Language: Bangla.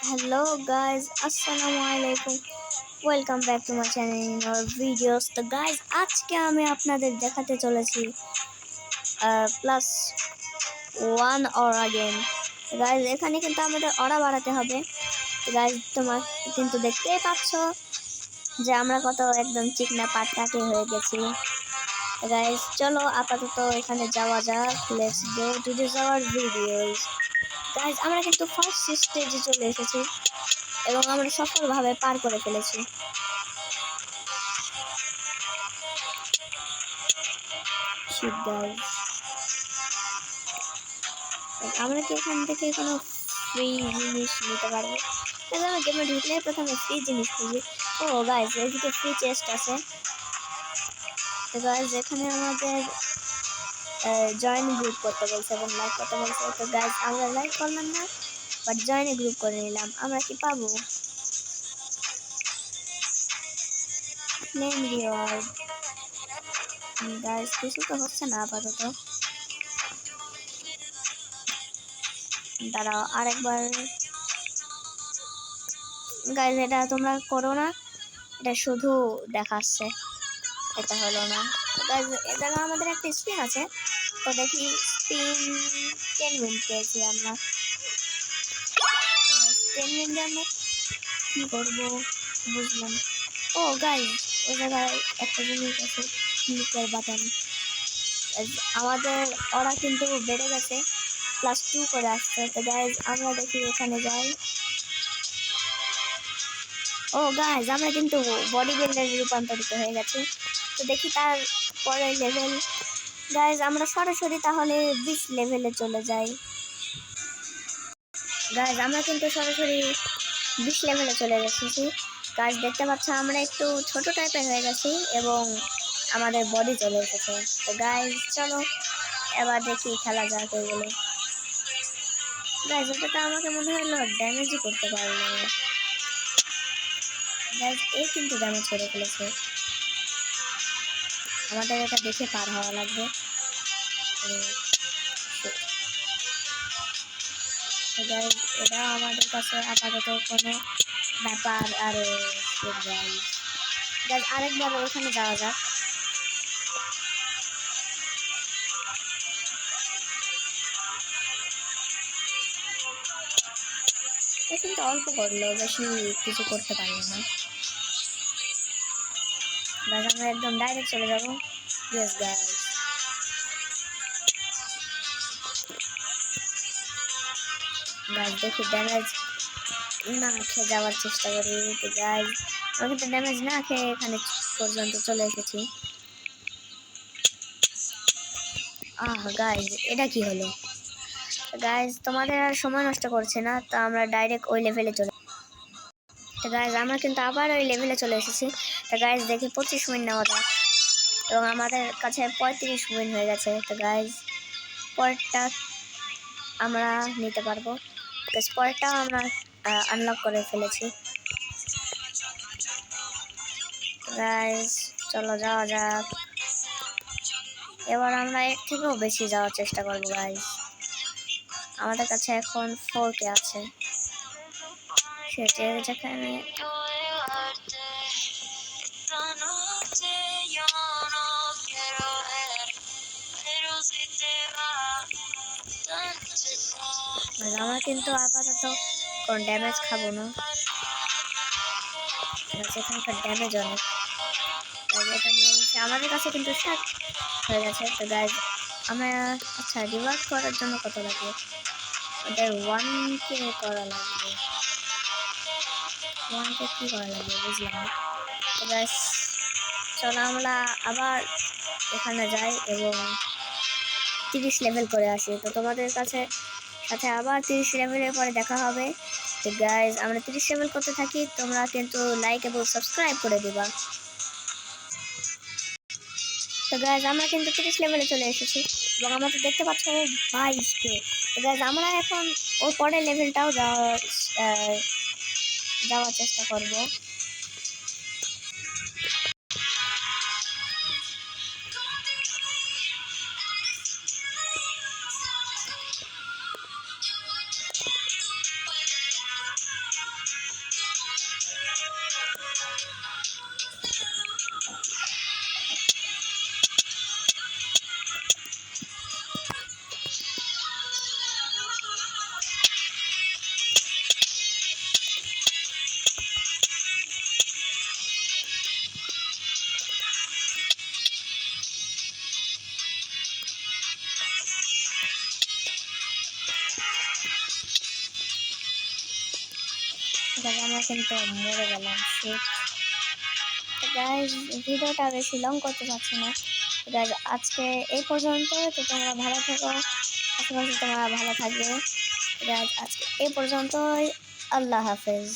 Hello guys, assalamu alaikum. Welcome back to my channel in our videos. তো guys আজকে আমি আপনাদের দেখাতে চলেছি প্লাস 1 অরা গেম। guys এখানে কিন্তু আমাদের অরা বাড়াতে হবে। তো guys তোমরা কিন্তু দেখতেই পাচ্ছ যে আমরা কত একদম চিকনা পাটকাঠি হয়ে গেছি। তো guys চলো আপাতত এখানে যাওয়া যাক। Let's go to this our videos. guys আমরা কিন্তু ফার্স্ট স্টেজে চলে এসেছি এবং আমরা সফলভাবে পার করে ফেলেছি। আমরা কি এখান থেকে কোনো ফ্রি জিনিস নিতে পারবো? তাহলে আমরা গেমে ঢুকলে প্রথমে ফ্রি জিনিস খুঁজি। ও গাইজ এদিকে ফ্রি চেস্ট আছে। তো গাইজ এখানে আমাদের জয়েন গ্রুপ করতে বলছে এবং লাইক করতে বলছে। তো গাইজ আমরা লাইক করলাম না, বাট জয়েনে গ্রুপ করে নিলাম। আমরা কি পাবো? Name reward. গাইজ কিছু তো হচ্ছে না আপাতত। দাঁড়াও আরেকবার। গাইজ এটা তোমরা করো না, এটা শুধু দেখাচ্ছে, এটা হলো না। গাইজ এটা আমাদের একটা স্পিন আছে, তো দেখি স্পিন 10 মিনিট পেয়েছি আমরা। 10 মিনিটে আমরা কি করবো বুঝলাম। ও গাইজ ওই জায়গায় একটা জিনিস আছে, ক্লিকের বাটন। আমাদের ওরা কিন্তু বেড়ে গেছে, +2 করে আসছে। তো গাইজ আমরা দেখি এখানে যাই। ও গাইজ আমরা কিন্তু বডি বিল্ডারে রূপান্তরিত হয়ে গেছি। তো দেখি তার পরের লেভেল। গাইজ আমরা সরাসরি তাহলে 20 লেভেলে চলে যাই। গাইজ আমরা কিন্তু সরাসরি 20 লেভেলে চলে গেছি। গাইজ দেখতে পাচ্ছ আমরা একটু ছোট টাইপের হয়ে গেছি এবং আমাদের বডি চলে এসেছে। তো গাইজ চলো এবার দেখি খেলা যাক এগুলো। গাইজ এটা তো আমাকে মনে হলো ড্যামেজই করতে পারলো না। গাইজ এই কিন্তু ড্যামেজ করে ফেলেছে। আমাদের এটা দেখে পার হওয়া লাগবে। গাইজ এটা আমাদের কাছে আপাতত কোনো ব্যাপার। আর গাইজ আরেকবার ওখানে যাওয়া যাক। কিন্তু অল্প করলো, বেশি কিছু করতে পারলো না। গাইজ আমরা একদম ডাইরেক্ট চলে যাবো। ইয়েস গাইজ গাইজ দেখি ড্যামেজ না খেয়ে যাওয়ার চেষ্টা করি। তো গাইজ আমি কিন্তু ড্যামেজ না খেয়ে এখানে পর্যন্ত চলে এসেছি। গাইজ এটা কি হলো? গাইজ তোমাদের আর সময় নষ্ট করছে না, তো আমরা ডাইরেক্ট ওই লেভেলে চলে। তো গাইজ আমরা কিন্তু আবার ওই লেভেলে চলে এসেছি। তো গাইজ দেখি 25 মিনিট নেওয়া যাক এবং আমাদের কাছে 35 মিনিট হয়ে গেছে। তো গাইজ পরেরটা আমরা নিতে পারবো। পরেরটাও আমরা আনলক করে ফেলেছি। গাইজ চলো যাওয়া যাক। এবার আমরা এর থেকেও বেশি যাওয়ার চেষ্টা করবো। গাইজ আমাদের কাছে এখন 4K আছে, সেটা যেখানে আমরা কিন্তু আপাতত কোন ড্যামেজ খাবো না। এখানকার ড্যামেজ অনেক, এটা নিয়ে নিচ্ছে। আমাদের কাছে কিন্তু 7 হয়ে গেছে। তো গাইজ আমরা আচ্ছা রিভার্স করার জন্য কত লাগবে? ওদের 1K করা লাগবে। 1K কি করা লাগবে বুঝলাম। তো গাইজ চলো আমরা আবার এখানে যাই এবং 30 লেভেল করে আসি। তো তোমাদের কাছে সাথে আবার 30 লেভেলের পরে দেখা হবে। তো গাইজ আমরা 30 লেভেল করতে থাকি, তোমরা কিন্তু লাইক এবং সাবস্ক্রাইব করে দিবা। তো গাইজ আমরা কিন্তু 30 লেভেলে চলে এসেছি এবং আমাদের দেখতে পাচ্ছ 22K। তো গাইজ আমরা এখন ওর পরের লেভেলটাও যাওয়ার চেষ্টা করব। গাইজ আমরা কিন্তু মরে গেলাম শিট। তো গাইজ ভিডিওটা বেশি লং করতে চাচ্ছি না। গাইজ আজকে এই পর্যন্ত। তো তোমরা ভালো থেকো, আশেপাশে তোমরা ভালো থাকবে। গাইজ আজকে এই পর্যন্তই। আল্লাহ হাফেজ।